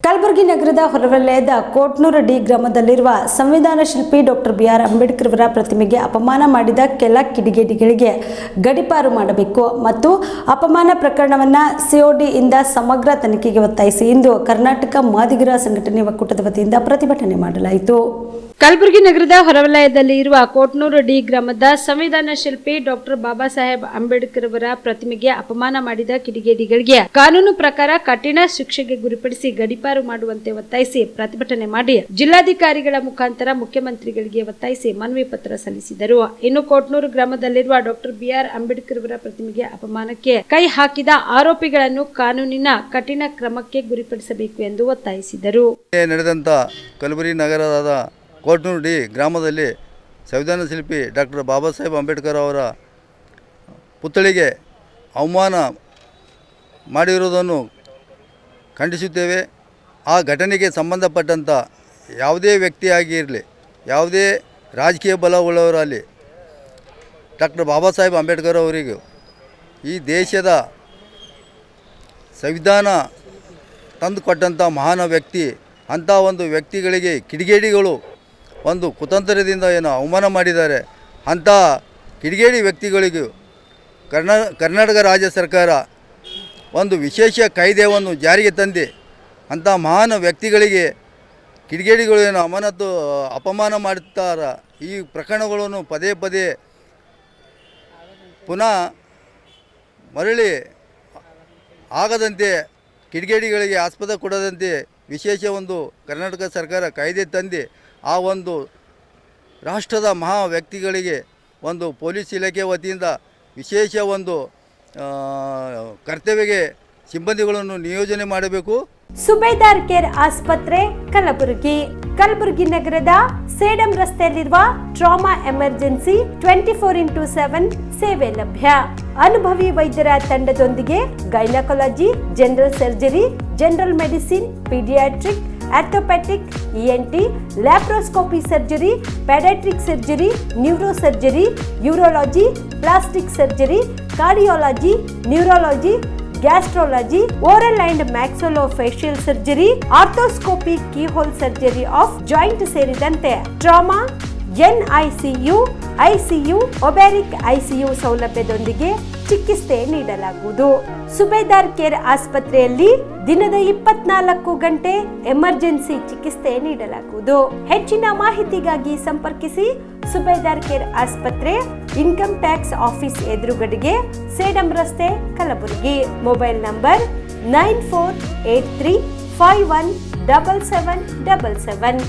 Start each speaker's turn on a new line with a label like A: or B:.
A: ಕಲಬುರಗಿ ನಗರದ ಹೊರವಲಯದ ಕೋಟ್ನೂರು ಡಿ ಗ್ರಾಮದಲ್ಲಿರುವ ಸಂವಿಧಾನ ಶಿಲ್ಪಿ ಡಾಕ್ಟರ್ ಬಿ.ಆರ್. ಅಂಬೇಡ್ಕರ್ ಅವರ ಪ್ರತಿಮೆಗೆ ಅಪಮಾನ ಮಾಡಿದ ಕೆಲ ಕಿಡಿಗೇಡಿಗಳಿಗೆ ಗಡೀಪಾರು ಮಾಡಬೇಕು ಮತ್ತು ಅಪಮಾನ ಪ್ರಕರಣವನ್ನು ಸಿಒಡಿ ಇಂದ ಸಮಗ್ರ ತನಿಖೆಗೆ ಒತ್ತಾಯಿಸಿ ಇಂದು ಕರ್ನಾಟಕ ಮಾದಿಗರ ಸಂಘಟನೆ ಒಕ್ಕೂಟದ ವತಿಯಿಂದ ಪ್ರತಿಭಟನೆ ಮಾಡಲಾಯಿತು. ಕಲಬುರಗಿ ನಗರದ ಹೊರವಲಯದಲ್ಲಿ ಇರುವ ಕೋಟ್ನೂರು ಡಿ ಗ್ರಾಮದ ಸಂವಿಧಾನ ಶಿಲ್ಪಿ ಡಾಕ್ಟರ್ ಬಾಬಾ ಸಾಹೇಬ್ ಅಂಬೇಡ್ಕರ್ ಅವರ ಪ್ರತಿಮೆಗೆ ಅಪಮಾನ ಮಾಡಿದ ಕಿಡಿಗೇಡಿಗಳಿಗೆ ಕಾನೂನು ಪ್ರಕಾರ ಕಠಿಣ ಶಿಕ್ಷೆಗೆ ಗುರಿಪಡಿಸಿ ಗಡೀಪಾರು ಮಾಡುವಂತೆ ಒತ್ತಾಯಿಸಿ ಪ್ರತಿಭಟನೆ ಮಾಡಿ ಜಿಲ್ಲಾಧಿಕಾರಿಗಳ ಮುಖಾಂತರ ಮುಖ್ಯಮಂತ್ರಿಗಳಿಗೆ ಒತ್ತಾಯಿಸಿ ಮನವಿ ಪತ್ರ ಸಲ್ಲಿಸಿದರು. ಇನ್ನು ಕೋಟ್ನೂರು ಗ್ರಾಮದಲ್ಲಿರುವ ಡಾಕ್ಟರ್ ಬಿ.ಆರ್. ಅಂಬೇಡ್ಕರ್ ಅವರ ಪ್ರತಿಮೆಗೆ ಅಪಮಾನಕ್ಕೆ ಕೈ ಹಾಕಿದ ಆರೋಪಿಗಳನ್ನು ಕಾನೂನಿನ ಕಠಿಣ ಕ್ರಮಕ್ಕೆ ಗುರಿಪಡಿಸಬೇಕು ಎಂದು ಒತ್ತಾಯಿಸಿದರು.
B: ನಡೆದಂತ ಕಲಬುರಗಿ ನಗರದ ಕೋಟ್ನೂರು ಡಿ ಗ್ರಾಮದಲ್ಲಿ ಸಂವಿಧಾನ ಶಿಲ್ಪಿ ಡಾಕ್ಟರ್ ಬಾಬಾ ಸಾಹೇಬ್ ಅಂಬೇಡ್ಕರ್ ಅವರ ಪುತ್ಥಳಿಗೆ ಅವಮಾನ ಮಾಡಿರುವುದನ್ನು ಖಂಡಿಸುತ್ತೇವೆ. ಆ ಘಟನೆಗೆ ಸಂಬಂಧಪಟ್ಟಂಥ ಯಾವುದೇ ವ್ಯಕ್ತಿಯಾಗಿರಲಿ, ಯಾವುದೇ ರಾಜಕೀಯ ಬಲವುಳ್ಳವರಲ್ಲಿ ಡಾಕ್ಟರ್ ಬಾಬಾ ಸಾಹೇಬ್ ಅಂಬೇಡ್ಕರ್ ಅವರಿಗೂ ಈ ದೇಶದ ಸಂವಿಧಾನ ತಂದುಕೊಟ್ಟಂಥ ಮಹಾನ್ ವ್ಯಕ್ತಿ, ಅಂಥ ಒಂದು ವ್ಯಕ್ತಿಗಳಿಗೆ ಕಿಡಿಗೇಡಿಗಳು ಒಂದು ಕುತಂತ್ರದಿಂದ ಏನು ಅವಮಾನ ಮಾಡಿದ್ದಾರೆ. ಅಂಥ ಕಿಡಿಗೇಡಿ ವ್ಯಕ್ತಿಗಳಿಗೂ ಕರ್ನಾಟಕ ರಾಜ್ಯ ಸರ್ಕಾರ ಒಂದು ವಿಶೇಷ ಕಾಯ್ದೆಯನ್ನು ಜಾರಿಗೆ ತಂದು ಅಂಥ ಮಹಾನ್ ವ್ಯಕ್ತಿಗಳಿಗೆ ಕಿಡಿಗೇಡಿಗಳು ಏನು ಅಪಮಾನ ಮಾಡುತ್ತಾರ, ಈ ಪ್ರಕರಣಗಳನ್ನು ಪದೇ ಪದೇ ಪುನಃ ಮರಳಿ ಆಗದಂತೆ, ಕಿಡಿಗೇಡಿಗಳಿಗೆ ಆಸ್ಪದ ಕೊಡದಂತೆ ವಿಶೇಷ ಒಂದು ಕರ್ನಾಟಕ ಸರ್ಕಾರ ಕಾಯ್ದೆ ತಂದು ಆ ಒಂದು ರಾಷ್ಟ್ರದ ಮಹಾ ವ್ಯಕ್ತಿಗಳಿಗೆ ಒಂದು ಪೊಲೀಸ್ ಇಲಾಖೆ ವತಿಯಿಂದ ವಿಶೇಷ ಒಂದು ಕರ್ತವ್ಯಕ್ಕೆ ಸಿಬ್ಬಂದಿಗಳನ್ನು ನಿಯೋಜನೆ ಮಾಡಬೇಕು.
A: ಸುಬೇದಾರ್ ಕೇರ್ ಆಸ್ಪತ್ರೆ ಕಲಬುರಗಿ ನಗರದ ಸೇಡಂ ರಸ್ತೆಯಲ್ಲಿರುವ ಟ್ರಾಮಾ ಎಮರ್ಜೆನ್ಸಿ 24x7 ಸೇವೆ ಲಭ್ಯ. ಅನುಭವಿ ವೈದ್ಯರ ತಂಡದೊಂದಿಗೆ gynaecology, general surgery, general medicine, paediatric, orthopaedic, ENT, laparoscopy surgery, paediatric surgery, neuro surgery, urology, plastic surgery, cardiology, neurology, gastrology, oral and maxillofacial surgery, arthroscopy, keyhole surgery of joint ಸೇರಿದಂತೆ trauma, NICU, ICU, ಒಬ್ಯಾರಿಕ್ ICU ಸೌಲಭ್ಯದೊಂದಿಗೆ ಚಿಕಿತ್ಸೆ ನೀಡಲಾಗುವುದು. ಸುಬೇದಾರ್ care ಆಸ್ಪತ್ರೆಯಲ್ಲಿ ದಿನದ 24 ಗಂಟೆ emergency ಚಿಕಿತ್ಸೆ ನೀಡಲಾಗುವುದು. ಹೆಚ್ಚಿನ ಮಾಹಿತಿಗಾಗಿ ಸಂಪರ್ಕಿಸಿ ಸುಬೇದಾರ್ ಕೇರ್ ಆಸ್ಪತ್ರೆ, ಇನ್ಕಮ್ ಟ್ಯಾಕ್ಸ್ ಆಫೀಸ್ ಎದುರುಗಡೆಗೆ, ಸೇಡಂ ರಸ್ತೆ, ಕಲಬುರಗಿ. Mobile number 9483517777.